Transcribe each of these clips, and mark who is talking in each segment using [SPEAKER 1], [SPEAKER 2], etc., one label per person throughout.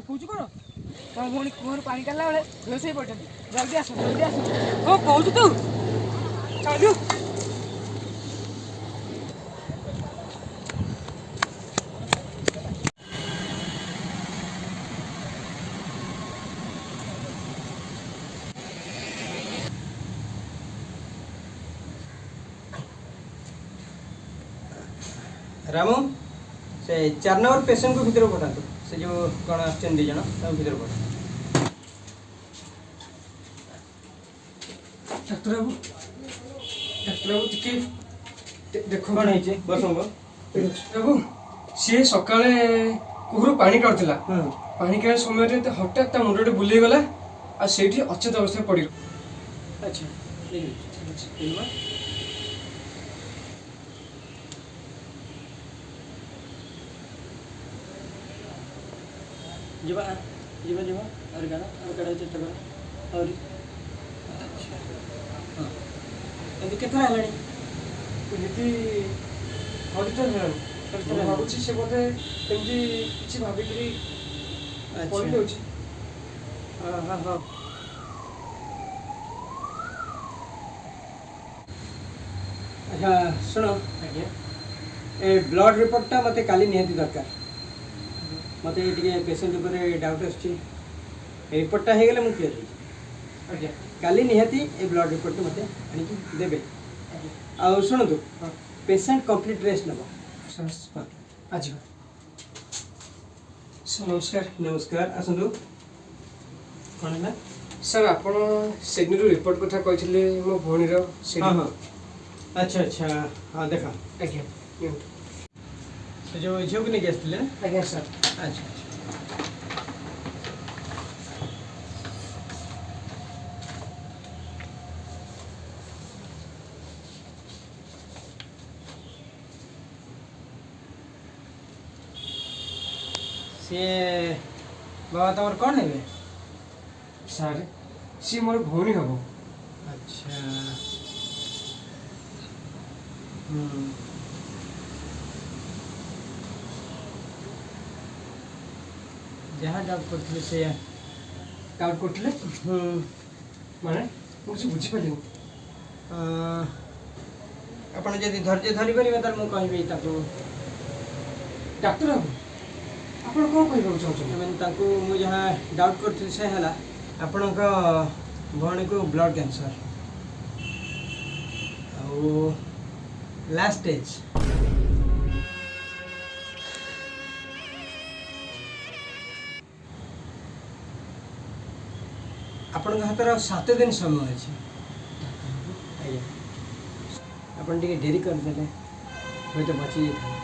[SPEAKER 1] कौच कौन तुम भौणी कुहर पानी काला बेले बेहोश हो पड़ते जल्दी आस कौन कौच तू चलू
[SPEAKER 2] रामू से 4 नंबर पेशेंट को भीतर पठातु से जो कौन आसन दी जन भीतर पठा
[SPEAKER 1] डाक्टर बाबू टिके देखो
[SPEAKER 2] कौन है बसंग
[SPEAKER 1] बाबू सी सकाले कुहर पानी काटुला पानी काट समय हठात मुंडे बुले गला आ सेठी अचेत अवस्था पड़
[SPEAKER 2] अच्छा जीवा जीवा जीवा और गाना और कड़ा चेष्टा कर और अच्छा हां एंड केतना हलाणी
[SPEAKER 1] एमती हरितर हेलानी भावुची से बोधे एमती किसी भाविकी पड़ी जाऊँ
[SPEAKER 2] हाँ हाँ हाँ अच्छा शुण
[SPEAKER 1] आज्ञा
[SPEAKER 2] ए ब्लड रिपोर्टा मत काली निहाती दरकार मत पेसेंट उपर डाउट रिपोर्टा हो गले मुझे क्लीयर
[SPEAKER 1] आज्ञा
[SPEAKER 2] काली निहाती ए ब्लड रिपोर्ट मत आनिकी देबे आ शुणु पेसेंट कंप्लीट रेस्ट नब
[SPEAKER 1] आज सर नमस्कार
[SPEAKER 2] नमस्कार आसतु कौन है
[SPEAKER 1] सर आप रिपोर्ट कथा कहते मो भौणीर
[SPEAKER 2] हाँ हाँ अच्छा अच्छा हाँ देखा
[SPEAKER 1] आज्ञा
[SPEAKER 2] से जो झील को लेके आसते
[SPEAKER 1] आज्ञा सर
[SPEAKER 2] अच्छा सी बाबा तुम कौन है
[SPEAKER 1] सर सी मोर भौणी हम
[SPEAKER 2] अच्छा जहाँ डाउट करते से
[SPEAKER 1] डाउट करते माने मुझे बुझीपारे
[SPEAKER 2] आप जब धैर्य धरी पारे तो मुझे कहबी
[SPEAKER 1] डाक्टर बाबू आप कौन कहना चाहते
[SPEAKER 2] मुझे जहाँ डाउट करते से है आपण भौणी को ब्लड कैंसर लास्ट स्टेज आपण हाथ 7 दिन समय अच्छे आपन टिके डेरी करदे हूँ तो बची जाता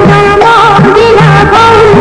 [SPEAKER 3] Mama,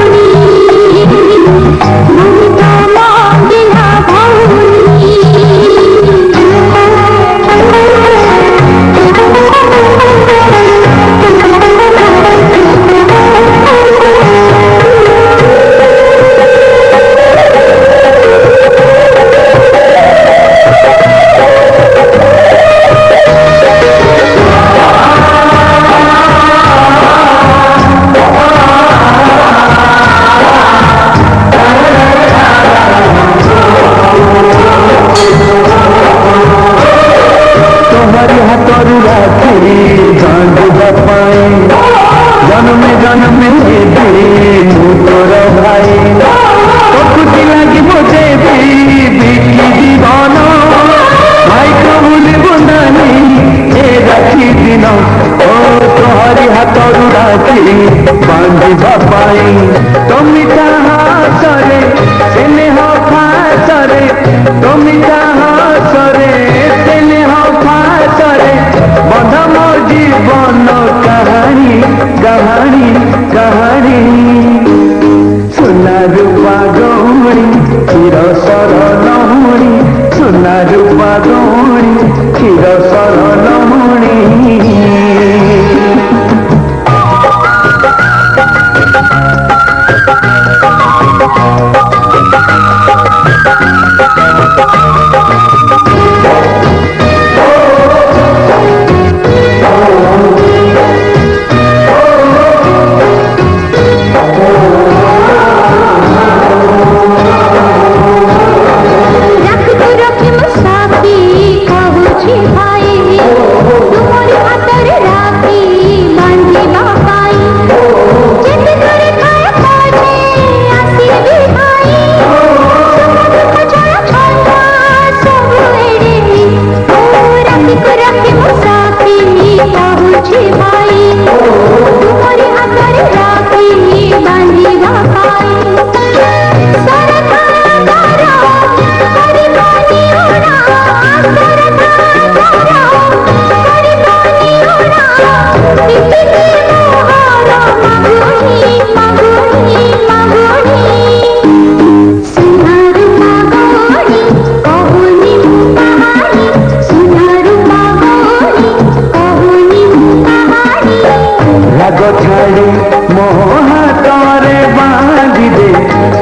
[SPEAKER 3] रूपा गौरी क्षीर सर लहुणी सुना रूपा गौरी क्षीर सर लहुणी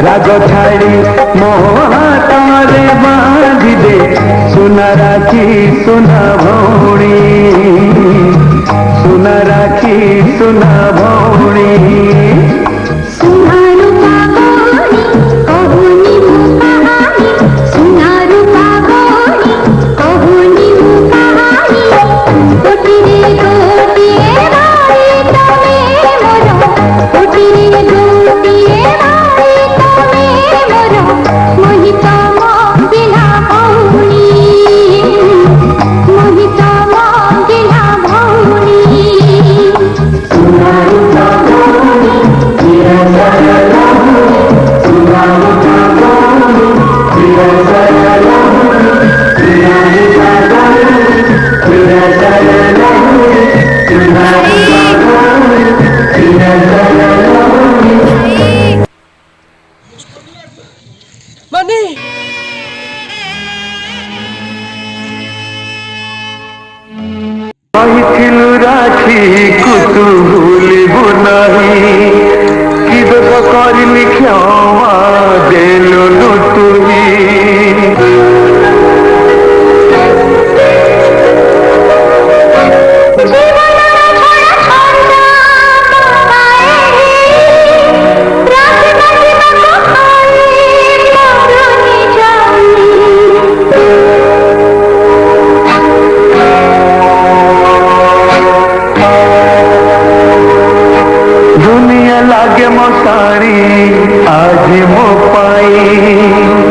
[SPEAKER 3] राग छाड़ी मोहातारे बांधी दे सुना राखी सुना भौणी सुना राखी सुना भौणी କହିଥିଲୁ ରାକ୍ଷୀ କୁତୁ ଭୁଲିବୁ ନାହିଁ କି ଦୋଷ କରିଲି କ୍ଷମା ଦେଲୁନୁ ତୁହି दुनिया लागे मो सारी आज मो पाई